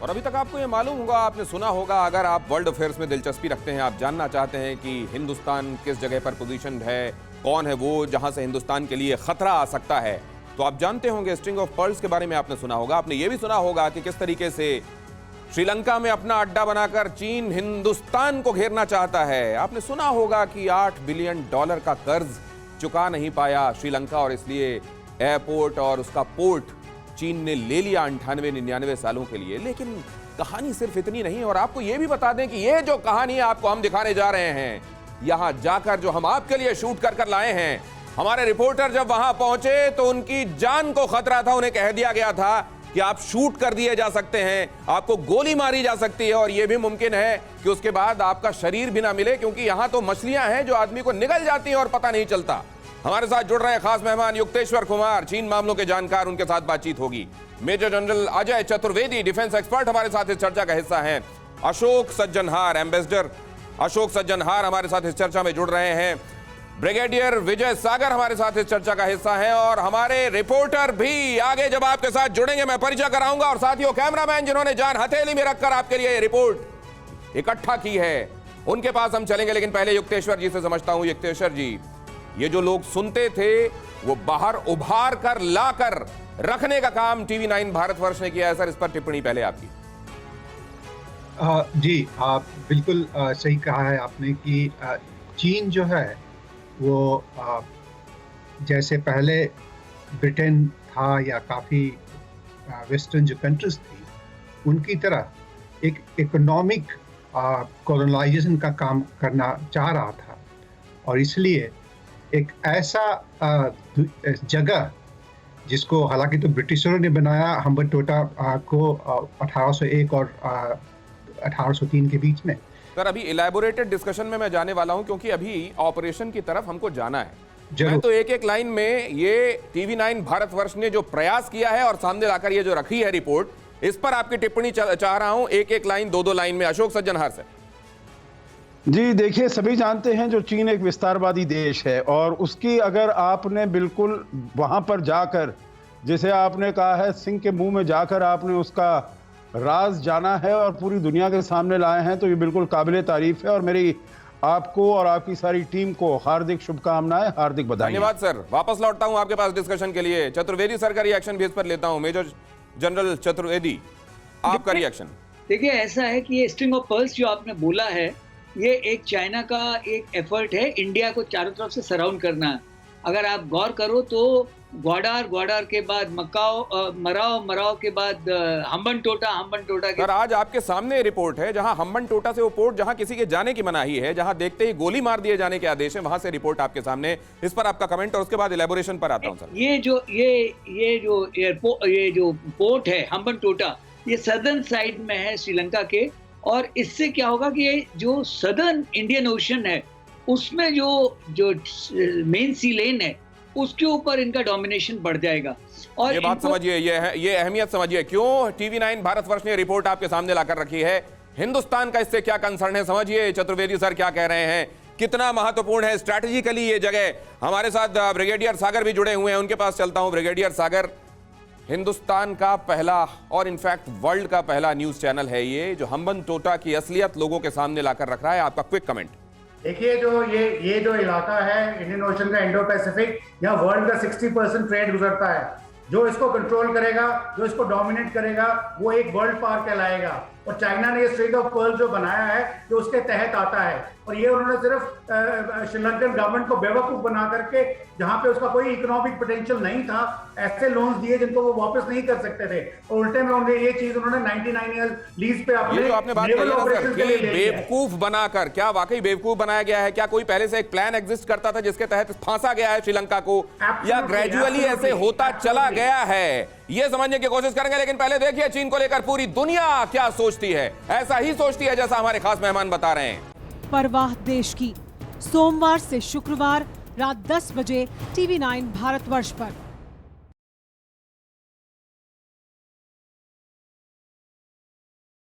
और अभी तक आपको ये मालूम होगा, आपने सुना होगा, अगर आप वर्ल्ड अफेयर्स में दिलचस्पी रखते हैं, आप जानना चाहते हैं कि हिंदुस्तान किस जगह पर पोजीशन है, कौन है वो जहां से हिंदुस्तान के लिए खतरा आ सकता है, तो आप जानते होंगे स्ट्रिंग ऑफ पर्ल्स के बारे में आपने सुना होगा। आपने ये भी सुना होगा कि किस तरीके से श्रीलंका में अपना अड्डा बनाकर चीन हिंदुस्तान को घेरना चाहता है। आपने सुना होगा कि $8 बिलियन का कर्ज चुका नहीं पाया श्रीलंका और इसलिए एयरपोर्ट और उसका पोर्ट चीन ने ले लिया 98-99 सालों के लिए। लेकिन कहानी सिर्फ इतनी नहीं, और आपको यह भी बता दें कि यह जो कहानी आपको हम दिखाने जा रहे हैं, यहां जाकर जो हम आपके लिए शूट कर लाए हैं, हमारे रिपोर्टर जब वहां पहुंचे तो उनकी जान को खतरा था। उन्हें कह दिया गया था कि आप शूट कर दिए जा सकते हैं, आपको गोली मारी जा सकती है और यह भी मुमकिन है कि उसके बाद आपका शरीर भी ना मिले, क्योंकि यहां तो मछलियां हैं जो आदमी को निगल जाती हैं और पता नहीं चलता। हमारे साथ जुड़ रहे हैं खास मेहमान युक्तेश्वर कुमार, चीन मामलों के जानकार, उनके साथ बातचीत होगी। Major general Ajay Chaturvedi, defence expert, हमारे साथ इस चर्चा का हिस्सा हैं। अशोक सज्जनहार, एम्बेसडर अशोक सज्जनहार हमारे साथ इस चर्चा में जुड़ रहे हैं। ब्रिगेडियर विजय सागर हमारे साथ इस चर्चा का हिस्सा हैं और हमारे रिपोर्टर भी आगे जब आपके साथ जुड़ेंगे मैं परिचय कराऊंगा, और साथियों कैमरामैन जिन्होंने जान हथेली में रखकर आपके लिए रिपोर्ट इकट्ठा की है, उनके पास हम चलेंगे। लेकिन पहले युक्तेश्वर जी से समझता हूं। युक्तेश्वर जी, ये जो लोग सुनते थे वो बाहर उभार कर लाकर रखने का काम TV9 भारतवर्ष ने किया है। सर, इस पर टिप्पणी पहले आपकी। जी, आप बिल्कुल सही कहा है आपने कि चीन जो है वो जैसे पहले ब्रिटेन था या काफ़ी वेस्टर्न जो कंट्रीज थी उनकी तरह एक इकोनॉमिक कॉलोनाइजेशन का काम करना चाह रहा था, और इसलिए एक ऐसा जगह जिसको हालांकि तो ब्रिटिशरों ने बनाया, हम्बनटोटा को 1801 और 1803 के बीच में। सर, अभी इलैबोरेटेड डिस्कशन में मैं जाने वाला हूं, क्योंकि अभी ऑपरेशन की तरफ हमको जाना है। मैं तो एक एक लाइन में ये TV9 भारतवर्ष ने जो प्रयास किया है और सामने लाकर ये जो रखी है रिपोर्ट, इस पर आपकी टिप्पणी चाह रहा हूं, एक एक लाइन, दो लाइन में। अशोक सज्जनहार से। जी देखिए, सभी जानते हैं जो चीन एक विस्तारवादी देश है, और उसकी अगर आपने बिल्कुल वहां पर जाकर, जैसे आपने कहा है, सिंह के मुंह में जाकर आपने उसका राज जाना है और पूरी दुनिया के सामने लाए हैं, तो ये बिल्कुल काबिले तारीफ है। और मेरी आपको और आपकी सारी टीम को हार्दिक शुभकामनाएं, हार्दिक बधाई। धन्यवाद सर। वापस लौटता हूं आपके पास डिस्कशन के लिए। चतुर्वेदी सर का रिएक्शन भी इस पर लेता हूं। मेजर जनरल चतुर्वेदी, आपका रिएक्शन। देखिए, ऐसा है कि ये स्ट्रिंग ऑफ पर्ल्स जो आपने बोला है, ये एक चाइना का एक एफर्ट है इंडिया को चारों तरफ से सराउंड करना। अगर आप गौर करो तो ग्वाडार के बाद मकाओ, मराओ के बाद हम्बनटोटा के। सर, आज आपके सामने रिपोर्ट है जहां हम्बनटोटा से वो पोर्ट जहां किसी के जाने की मनाही है, जहां देखते ही गोली मार दिए जाने के आदेश है, वहां से रिपोर्ट आपके सामने। इस पर आपका कमेंट और उसके बाद इलैबोरेशन पर आता हूं सर। ये जो पोर्ट है हम्बनटोटा, ये सदर्न साइड में है श्रीलंका के, और इससे क्या होगा कि ये जो सदर्न इंडियन ओशन है उसमें जो मेन सी लेन है उसके ऊपर इनका डोमिनेशन बढ़ जाएगा। और ये बात समझिए, ये अहमियत समझिए, क्यों TV9 भारतवर्ष ने रिपोर्ट आपके सामने लाकर रखी है। हिंदुस्तान का इससे क्या कंसर्न है, समझिए चतुर्वेदी सर क्या कह रहे हैं, कितना महत्वपूर्ण है स्ट्रैटेजिकली ये जगह। हमारे साथ ब्रिगेडियर सागर भी जुड़े हुए हैं, उनके पास चलता हूं। ब्रिगेडियर सागर, हिंदुस्तान का पहला और इनफैक्ट वर्ल्ड का पहला न्यूज चैनल है ये, जो हम्बनटोटा की असलियत लोगों के सामने लाकर रख रहा है। आपका क्विक कमेंट। देखिए, ये जो इलाका है इंडियन ओशन का, इंडो पैसिफिक, यहाँ वर्ल्ड का 60% ट्रेड गुजरता है। जो इसको कंट्रोल करेगा, जो इसको डोमिनेट करेगा, वो एक वर्ल्ड पावर कहलाएगा। और चाइना ने ये स्ट्रिंग ऑफ पर्ल्स जो बनाया है, जो उसके तहत आता है, और ये उन्होंने सिर्फ श्रीलंकन गवर्नमेंट को बेवकूफ बना करके, जहां पे उसका कोई इकोनॉमिक पोटेंशियल नहीं था, ऐसे लोन्स दिए जिनको वो वापस नहीं कर सकते थे। और उल्टे में उन्होंने ये चीज 99 ईयर लीज पे आपने बात कही बेवकूफ बनाकर, क्या वाकई बेवकूफ बनाया गया है? क्या कोई पहले से एक प्लान एग्जिस्ट करता था जिसके तहत फांसा गया है श्रीलंका को, या ग्रेजुअली ऐसे होता चला गया है? ये समझने की कोशिश करेंगे, लेकिन पहले देखिए चीन को लेकर पूरी दुनिया क्या सोचती है। ऐसा ही सोचती है जैसा हमारे खास मेहमान बता रहे हैं। परवाह देश की, सोमवार से शुक्रवार रात 10 बजे TV9 भारतवर्ष पर।